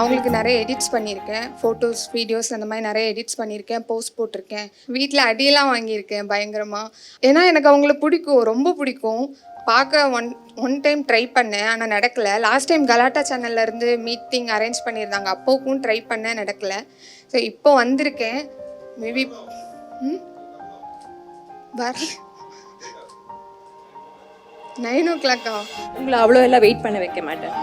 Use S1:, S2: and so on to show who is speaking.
S1: அவங்களுக்கு நிறைய எடிட்ஸ் பண்ணியிருக்கேன். ஃபோட்டோஸ், வீடியோஸ் அந்த மாதிரி நிறைய எடிட்ஸ் பண்ணியிருக்கேன். போஸ்ட் போட்டிருக்கேன். வீட்டில் அடியெல்லாம் வாங்கியிருக்கேன் பயங்கரமாக. ஏன்னா எனக்கு அவங்கள பிடிக்கும், ரொம்ப பிடிக்கும். பார்க்க ஒன் டைம் ட்ரை பண்ணேன், ஆனால் நடக்கலை. லாஸ்ட் டைம் கலாட்டா சேனல்லேருந்து மீட்டிங் அரேஞ்ச் பண்ணியிருந்தாங்க, அப்போக்கும் ட்ரை பண்ணேன், நடக்கலை. ஸோ இப்போ வந்திருக்கேன். மேபி வர 9 o'clock
S2: உங்களை அவ்வளோ எல்லாம் வெயிட் பண்ண வைக்க மாட்டேன்.